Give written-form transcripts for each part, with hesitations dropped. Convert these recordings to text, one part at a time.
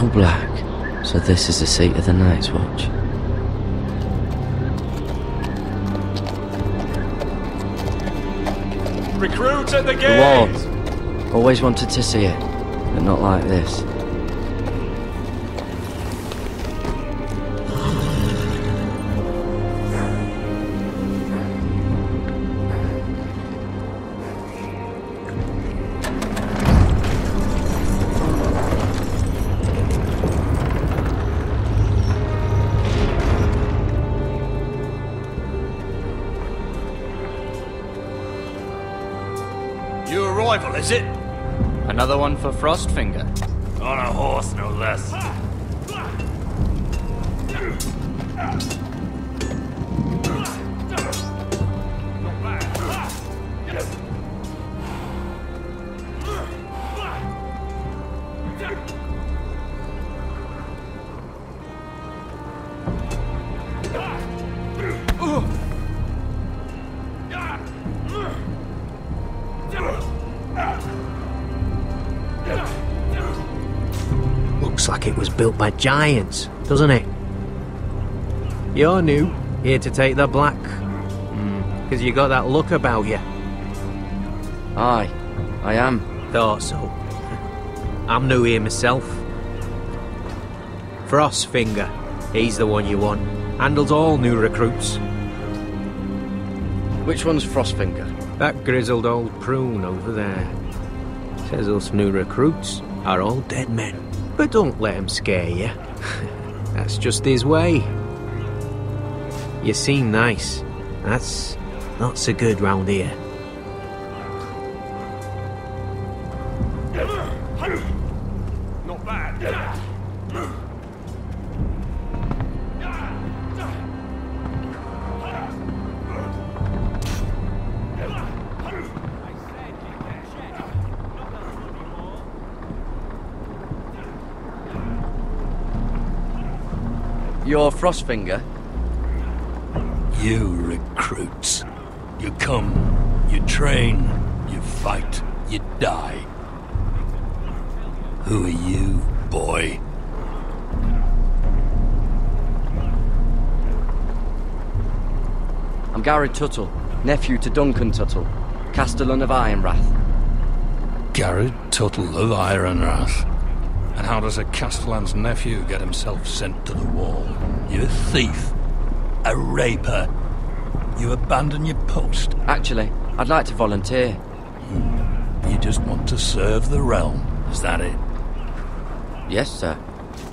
Total black. So this is the seat of the Night's Watch. Recruits at the The gate! wall. Always wanted to see it, but not like this. New arrival, is it? Another one for Frostfinger. On a horse, no less. Looks like it was built by giants, doesn't it? You're new, here to take the black. Because you got that look about you. Aye, I am. Thought so. I'm new here myself. Frostfinger, he's the one you want. Handles all new recruits. Which one's Frostfinger? That grizzled old prune over there. Says us new recruits are all dead men. But don't let him scare you. That's just his way. You seem nice. That's not so good round here. Not bad. You're Frostfinger? You recruits. You come, you train, you fight, you die. Who are you, boy? I'm Garrett Tuttle, nephew to Duncan Tuttle, Castellan of Ironrath. Garrett Tuttle of Ironrath. And how does a Castellan's nephew get himself sent to the wall? You a thief? A raper? You abandon your post? Actually, I'd like to volunteer. You just want to serve the realm, is that it? Yes, sir.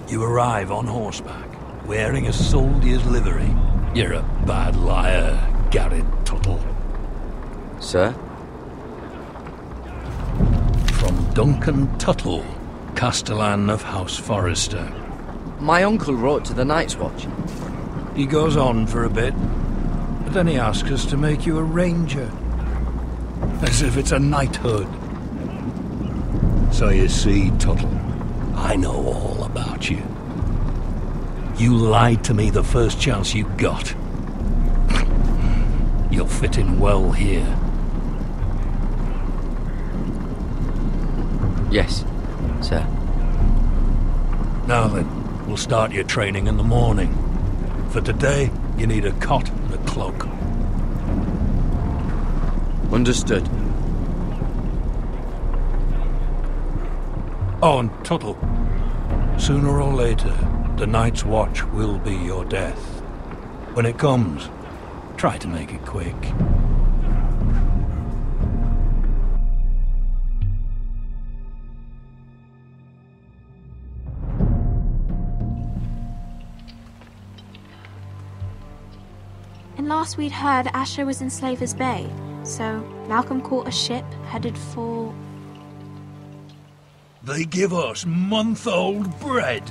You arrive on horseback, wearing a soldier's livery. You're a bad liar, Garrett Tuttle. Sir? From Duncan Tuttle, Castellan of House Forrester. My uncle wrote to the Night's Watch. He goes on for a bit, but then he asks us to make you a ranger. As if it's a knighthood. So you see, Tuttle, I know all about you. You lied to me the first chance you got. You'll fit in well here. Yes, sir. Now then, we'll start your training in the morning. For today, you need a cot and a cloak. Understood. Oh, and Tuttle, sooner or later, the Night's Watch will be your death. When it comes, try to make it quick. And last we'd heard, Asher was in Slaver's Bay, so Malcolm caught a ship headed for... They give us month-old bread.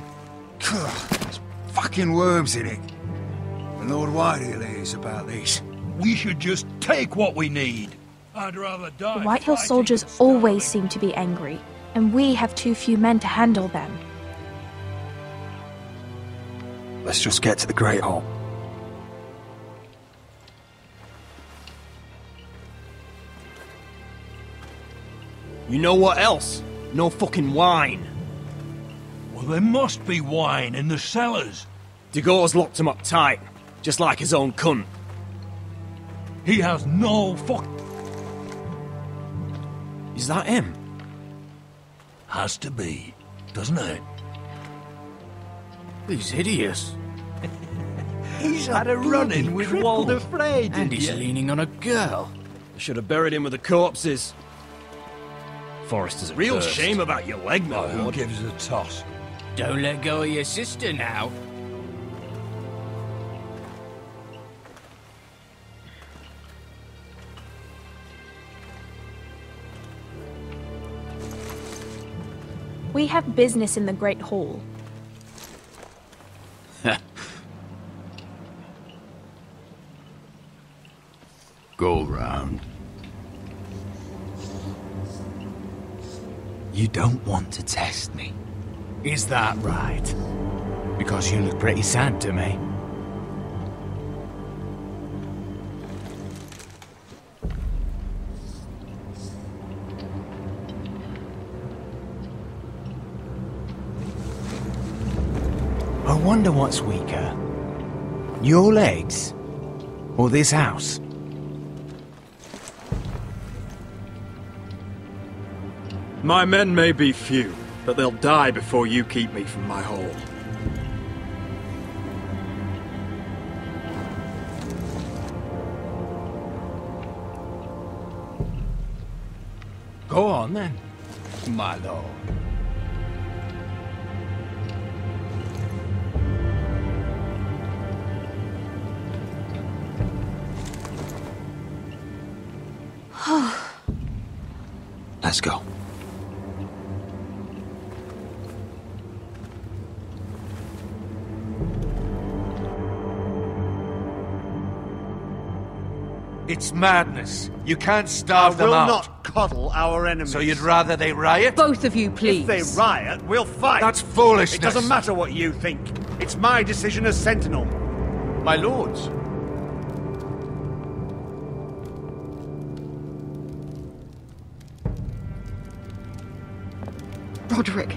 There's fucking worms in it. And Lord Whitehill is about this. We should just take what we need. I'd rather die. The Whitehill fighting soldiers than always starving. seem to be angry, and we have too few men to handle them. Let's just get to the Great Hall. You know what else? No fucking wine. Well, there must be wine in the cellars. De Gore's locked him up tight, just like his own cunt. He has no fuck... Is that him? Has to be, doesn't it? He's hideous. He's had a run-in with Walder Frey, And he's leaning on a girl. Should have buried him with the corpses. Forrester's a real cursed. shame about your leg, my Who lord. gives a toss? Don't let go of your sister now. We have business in the Great Hall. Go round. You don't want to test me. Is that right? Because you look pretty sad to me. I wonder what's weaker. Your legs? Or this house? My men may be few, but they'll die before you keep me from my hall. Go on then, my lord. Let's go. It's madness. You can't starve them out. We'll not coddle our enemies. So you'd rather they riot? Both of you, please. If they riot, we'll fight. That's foolishness. It doesn't matter what you think. It's my decision as Sentinel. My lords. Roderick.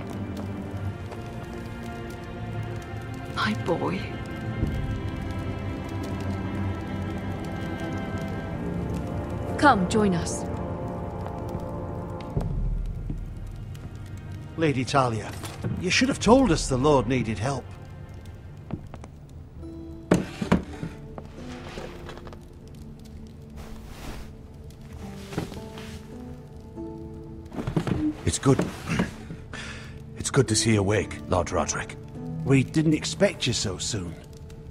My boy. Come, join us. Lady Talia, you should have told us the Lord needed help. It's good. It's good to see you awake, Lord Roderick. We didn't expect you so soon.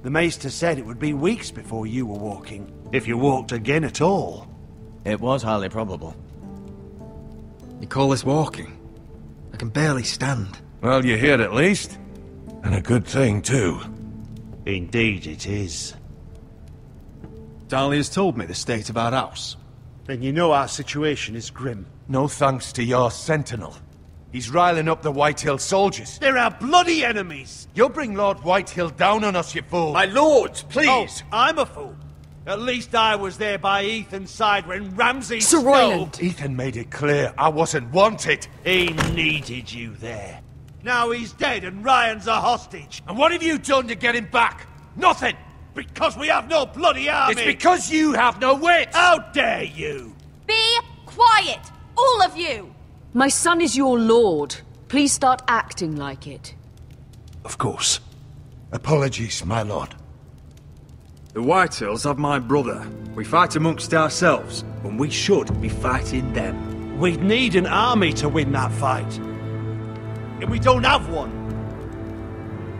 The Maester said it would be weeks before you were walking, if you walked again at all. It was highly probable. You call this walking? I can barely stand. Well, you're here at least. And a good thing, too. Indeed it is. Dahlia's told me the state of our house. Then you know our situation is grim. No thanks to your sentinel. He's riling up the Whitehill soldiers. They're our bloody enemies! You'll bring Lord Whitehill down on us, you fool! My lords, please! Oh, I'm a fool. At least I was there by Ethan's side when Ramsay Sir Snow... Royland! Ethan made it clear I wasn't wanted. He needed you there. Now he's dead and Ryan's a hostage. And what have you done to get him back? Nothing! Because we have no bloody army! It's because you have no wits! How dare you! Be quiet! All of you! My son is your lord. Please start acting like it. Of course. Apologies, my lord. The Whitehills have my brother. We fight amongst ourselves, when we should be fighting them. We'd need an army to win that fight. And we don't have one.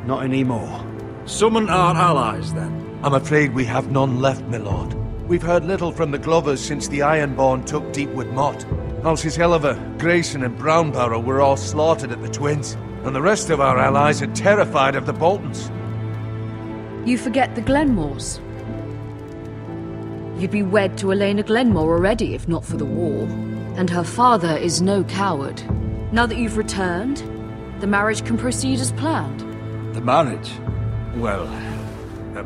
Not anymore. Summon our allies, then. I'm afraid we have none left, my lord. We've heard little from the Glovers since the Ironborn took Deepwood Motte. Halsey's Helliver, Grayson and Brownbarrow were all slaughtered at the Twins, and the rest of our allies are terrified of the Boltons. You forget the Glenmores. You'd be wed to Elena Glenmore already if not for the war. And her father is no coward. Now that you've returned, the marriage can proceed as planned. The marriage? Well,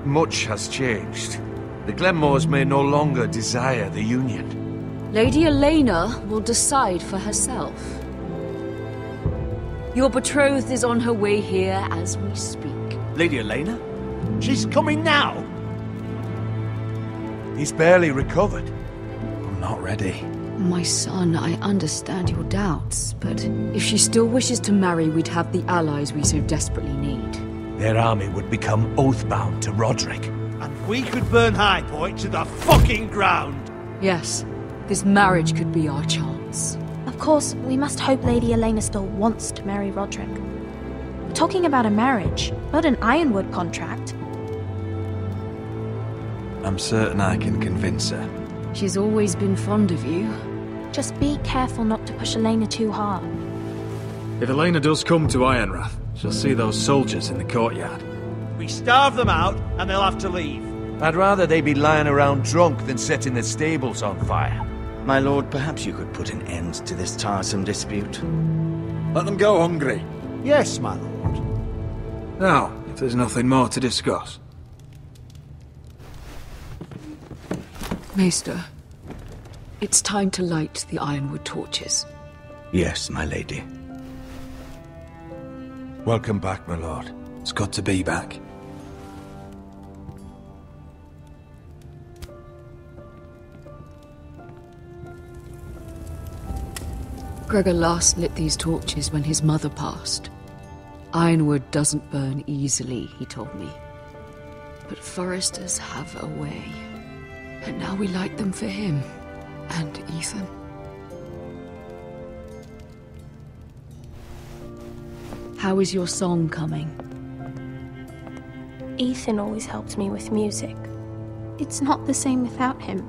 much has changed. The Glenmores may no longer desire the union. Lady Elena will decide for herself. Your betrothed is on her way here as we speak. Lady Elena? She's coming now! He's barely recovered. I'm not ready. My son, I understand your doubts, but if she still wishes to marry, we'd have the allies we so desperately need. Their army would become oath-bound to Roderick. And we could burn High Point to the fucking ground! Yes, this marriage could be our chance. Of course, we must hope Lady Elena still wants to marry Roderick. We're talking about a marriage, not an Ironwood contract. I'm certain I can convince her. She's always been fond of you. Just be careful not to push Elena too hard. If Elena does come to Ironrath, she'll see those soldiers in the courtyard. We starve them out, and they'll have to leave. I'd rather they be lying around drunk than setting the stables on fire. My lord, perhaps you could put an end to this tiresome dispute. Let them go hungry. Yes, my lord. Now, if there's nothing more to discuss. Maester, it's time to light the Ironwood torches. Yes, my lady. Welcome back, my lord. It's good to be back. Gregor last lit these torches when his mother passed. Ironwood doesn't burn easily, he told me. But foresters have a way. And now we light them for him. And Ethan. How is your song coming? Ethan always helps me with music. It's not the same without him.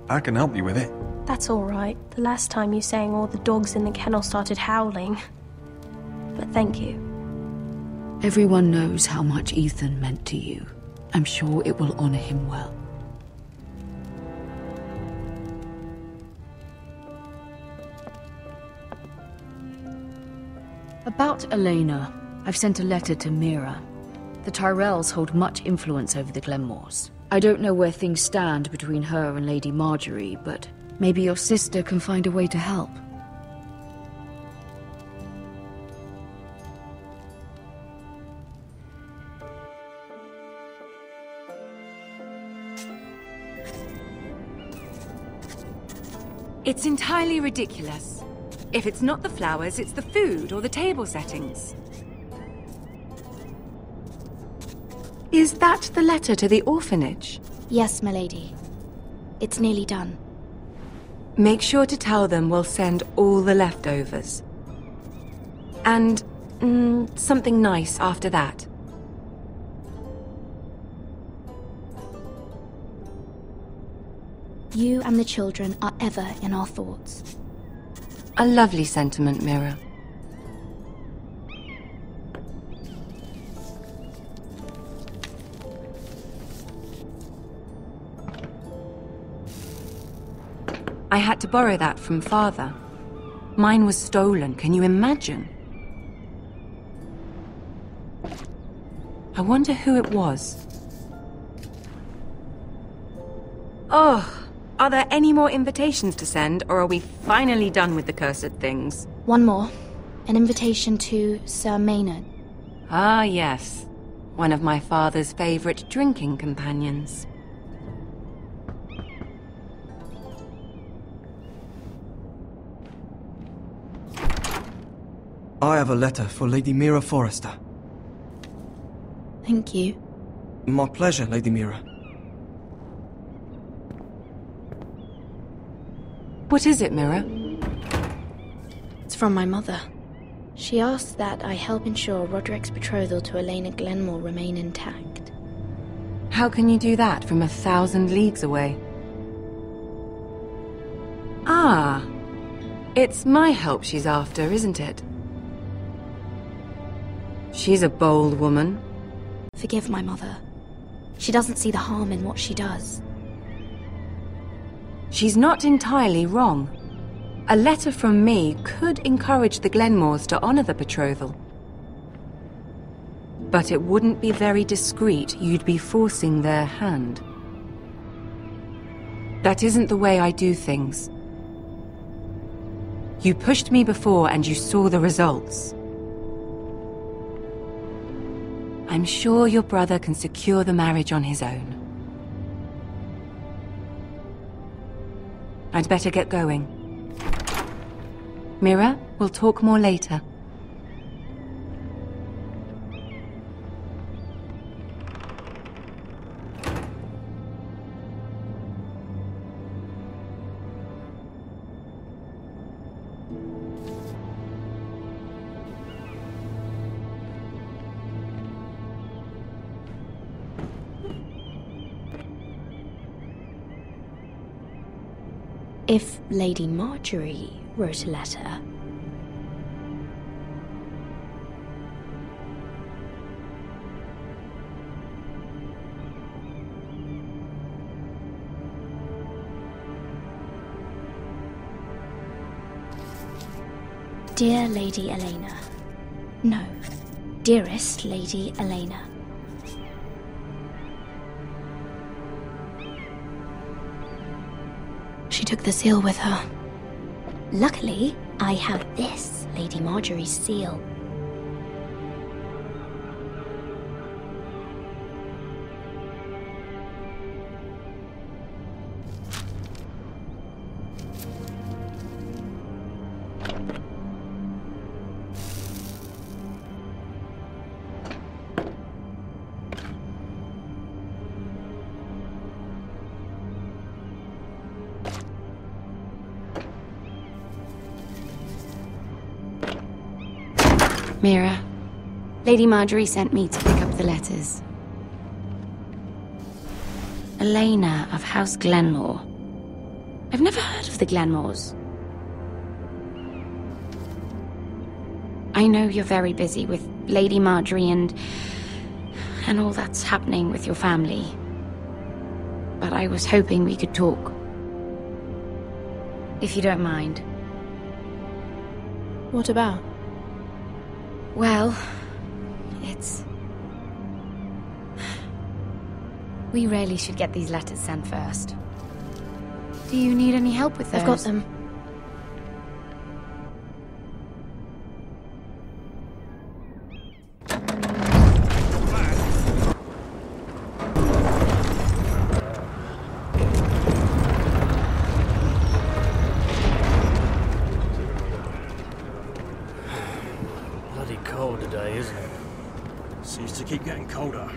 I can help you with it. That's all right. The last time you sang, all the dogs in the kennel started howling. But thank you. Everyone knows how much Ethan meant to you. I'm sure it will honor him well. About Elena, I've sent a letter to Mira. The Tyrells hold much influence over the Glenmores. I don't know where things stand between her and Lady Marjorie, but maybe your sister can find a way to help. It's entirely ridiculous. If it's not the flowers, it's the food or the table settings. Is that the letter to the orphanage? Yes, my lady. It's nearly done. Make sure to tell them we'll send all the leftovers. And something nice after that. You and the children are ever in our thoughts. A lovely sentiment, Mira. I had to borrow that from Father. Mine was stolen, can you imagine? I wonder who it was. Oh, are there any more invitations to send, or are we finally done with the cursed things? One more. An invitation to Sir Maynard. Ah, yes. One of my father's favorite drinking companions. I have a letter for Lady Mira Forrester. Thank you. My pleasure, Lady Mira. What is it, Mira? It's from my mother. She asks that I help ensure Roderick's betrothal to Elena Glenmore remain intact. How can you do that from 1,000 leagues away? Ah, it's my help she's after, isn't it? She's a bold woman. Forgive my mother. She doesn't see the harm in what she does. She's not entirely wrong. A letter from me could encourage the Glenmores to honor the betrothal. But it wouldn't be very discreet. You'd be forcing their hand. That isn't the way I do things. You pushed me before and you saw the results. I'm sure your brother can secure the marriage on his own. I'd better get going. Mira, we'll talk more later. If Lady Marjorie wrote a letter... Dear Lady Elena. No, dearest Lady Elena. She took the seal with her. Luckily, I have this, Lady Marjorie's seal. Mira, Lady Marjorie sent me to pick up the letters. Elena of House Glenmore. I've never heard of the Glenmores. I know you're very busy with Lady Marjorie and all that's happening with your family. But I was hoping we could talk. If you don't mind. What about? Well, it's... We really should get these letters sent first. Do you need any help with those? I've got them. Cold today, isn't it? Seems to keep getting colder.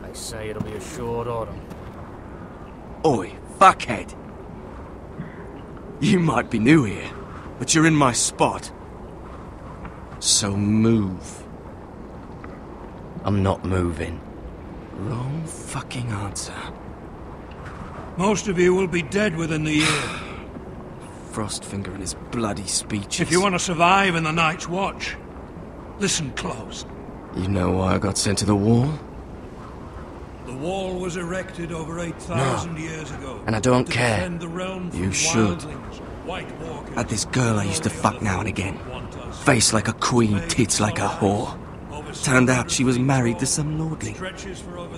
They say it'll be a short autumn. Oi, fuckhead! You might be new here, but you're in my spot. So move. I'm not moving. Wrong fucking answer. Most of you will be dead within the year. Frostfinger and his bloody speeches. If you want to survive in the Night's Watch, listen close. You know why I got sent to the wall? The wall was erected over 8,000 years ago. And I don't to care. defend the realm from You should. wildlings, White Walkers, Had this girl I used to fuck now and again. Face like a queen, tits like a whore. Turned out she was married to some lordling.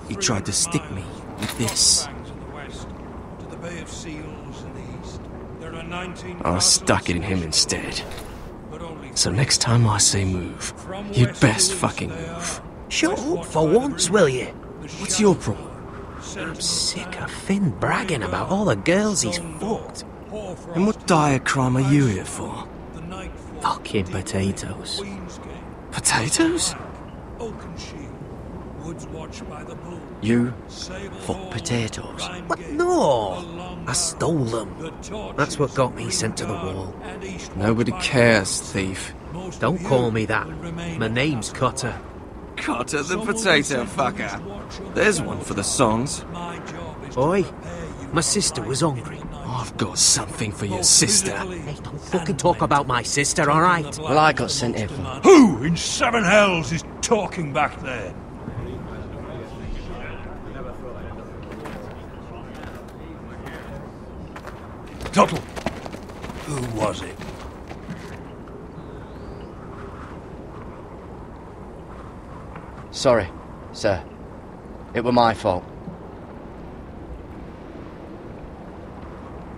He tried to stick me with this. I stuck it in him instead. So next time I say move, you'd best fucking move. Shut up for once, will you? What's your problem? I'm sick of Finn bragging about all the girls he's fucked. And what dire crime are you here for? Fucking potatoes. Potatoes? You fuck potatoes? What? No! I stole them. That's what got me sent to the wall. Nobody cares, thief. Don't call me that. My name's Cotter. Cotter the potato fucker. There's one for the songs. Oi, my sister was hungry. I've got something for your sister. Hey, don't fucking talk about my sister, alright? Well, I got sent here for... Who in seven hells is talking back there? Tuttle, who was it? Sorry, sir. It were my fault.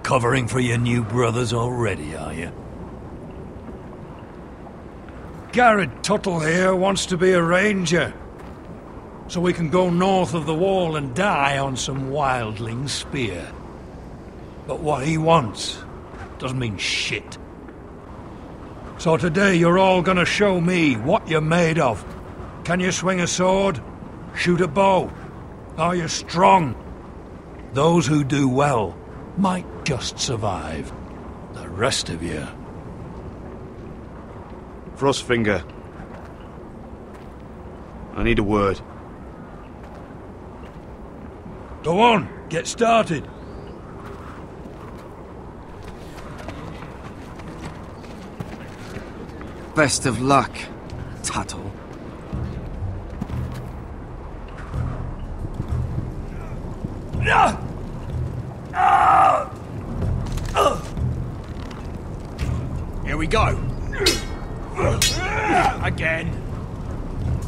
covering for your new brothers already, are you? Garrett Tuttle here wants to be a ranger, so we can go north of the wall and die on some wildling spear. But what he wants doesn't mean shit. So today you're all gonna show me what you're made of. Can you swing a sword? Shoot a bow? Are you strong? Those who do well might just survive. The rest of you... Frostfinger. I need a word. Go on, get started. Best of luck, Tuttle. Here we go. Again.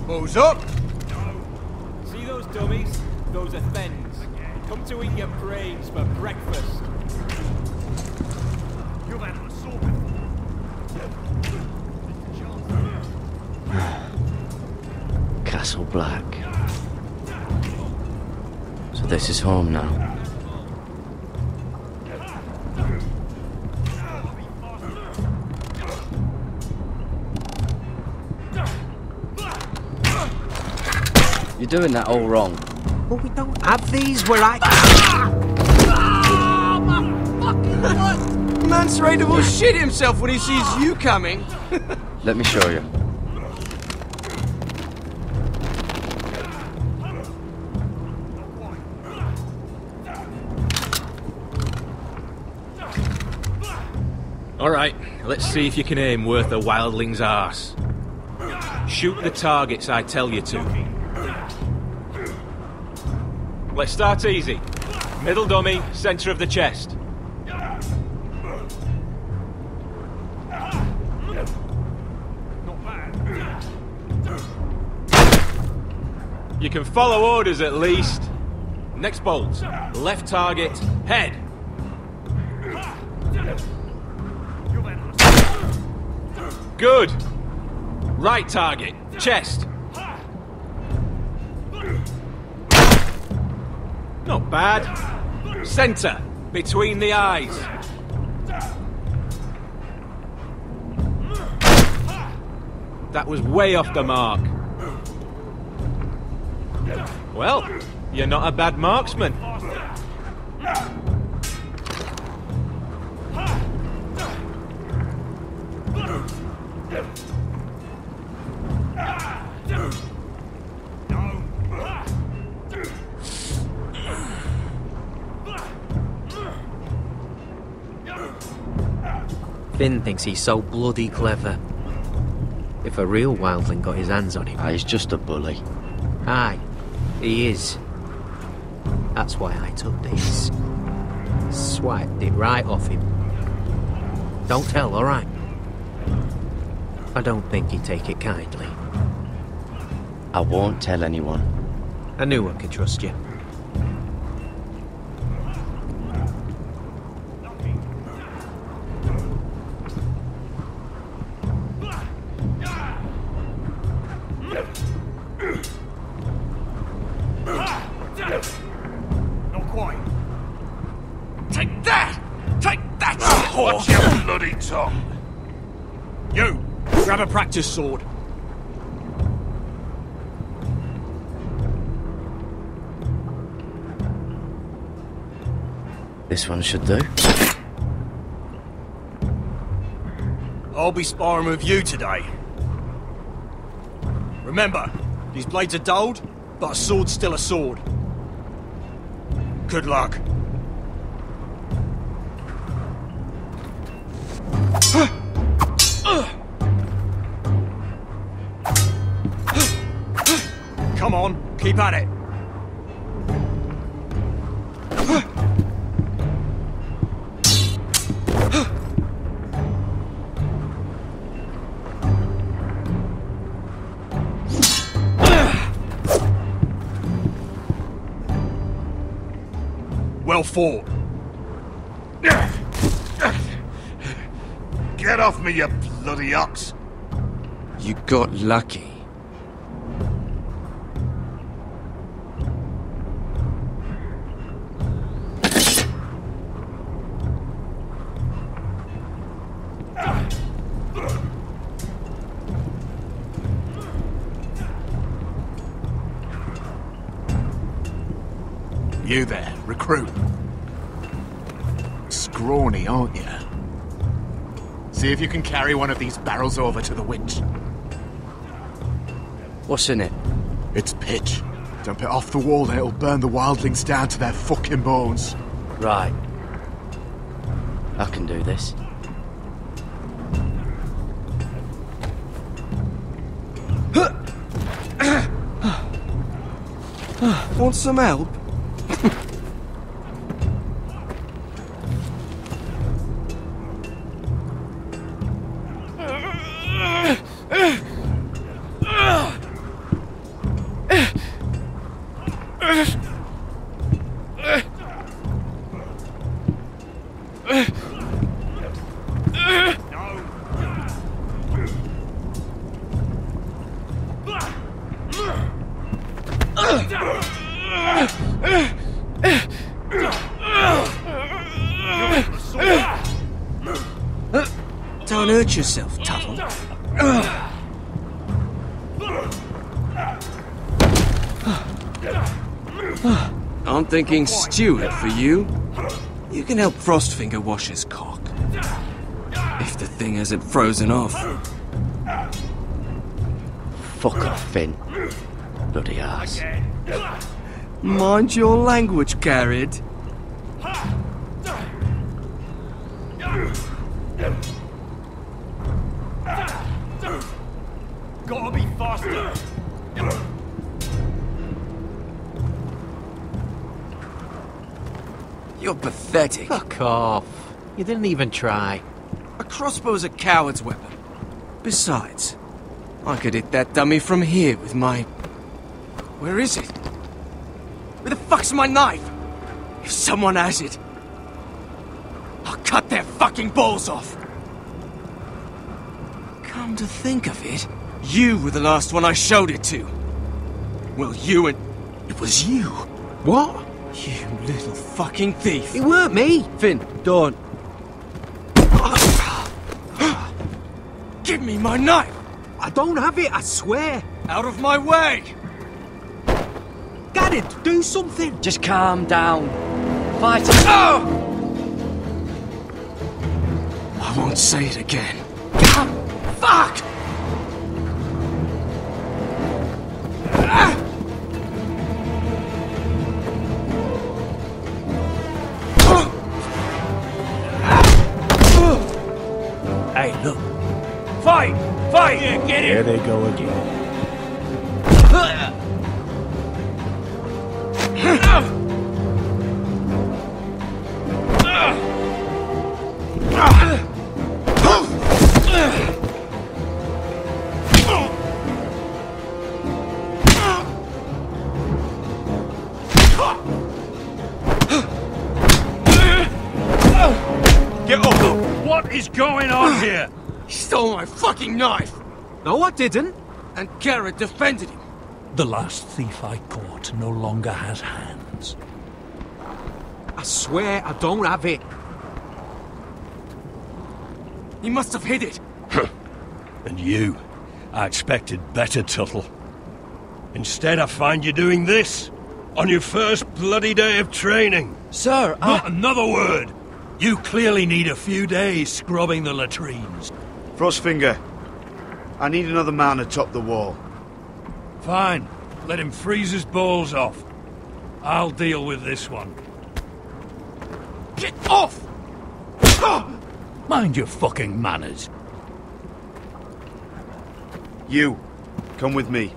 Balls up. See those dummies? Those are thens. Come to eat your brains for breakfast. You've had an assault. Castle Black. So this is home now. You're doing that all wrong. But we don't have these where I... Man's ready to shit himself when he sees you coming. Let me show you. Alright, let's see if you can aim worth a wildling's arse. Shoot the targets I tell you to. Let's start easy. Middle dummy, centre of the chest. You can follow orders at least. Next bolt. Left target, head. Good. Right target, chest. Not bad. Centre, between the eyes. That was way off the mark. Well, you're not a bad marksman. Finn thinks he's so bloody clever. If a real wildling got his hands on him... He's just a bully. Aye, he is. That's why I took this. Swiped it right off him. Don't tell, alright? I don't think he'd take it kindly. I won't tell anyone. I knew I could trust you. Not quite. Take that! Take that! Watch your bloody tongue. You, grab a practice sword. This one should do. I'll be sparring with you today. Remember, these blades are dulled, but a sword's still a sword. Good luck. Come on, keep at it. Well fought. Get off me, you bloody ox! You got lucky. You there, recruit. Scrawny, aren't you? See if you can carry one of these barrels over to the winch. What's in it? It's pitch. Dump it off the wall and it'll burn the wildlings down to their fucking bones. Right. I can do this. Want some help? Don't hurt yourself, Tuttle. I'm thinking Stewart for you. You can help Frostfinger wash his cock. If the thing hasn't frozen off. Fuck off, Finn. Bloody ass. Mind your language, Garrett. Gotta be faster. You're pathetic. Fuck off. You didn't even try. A crossbow's a coward's weapon. Besides, I could hit that dummy from here with my... Where is it? Where the fuck's my knife? If someone has it, I'll cut their fucking balls off. Come to think of it, you were the last one I showed it to. Well, you and... It was you. What? You little fucking thief. It weren't me. Finn, don't. Give me my knife. I don't have it, I swear. Out of my way. Garrett, do something. Just calm down. Fight it. Oh! I won't say it again. Fuck! Hey, look. Fight! Fight! Yeah, get There it! they go again. Get up! What is going on here? He stole my fucking knife! No, I didn't. And Garrett defended him. The last thief I caught no longer has hands. I swear I don't have it. He must have hid it. And you, I expected better, Tuttle. Instead, I find you doing this on your first bloody day of training. Sir, Not another word! You clearly need a few days scrubbing the latrines. Frostfinger, I need another man atop the wall. Fine. Let him freeze his balls off. I'll deal with this one. Get off! Mind your fucking manners. You, come with me.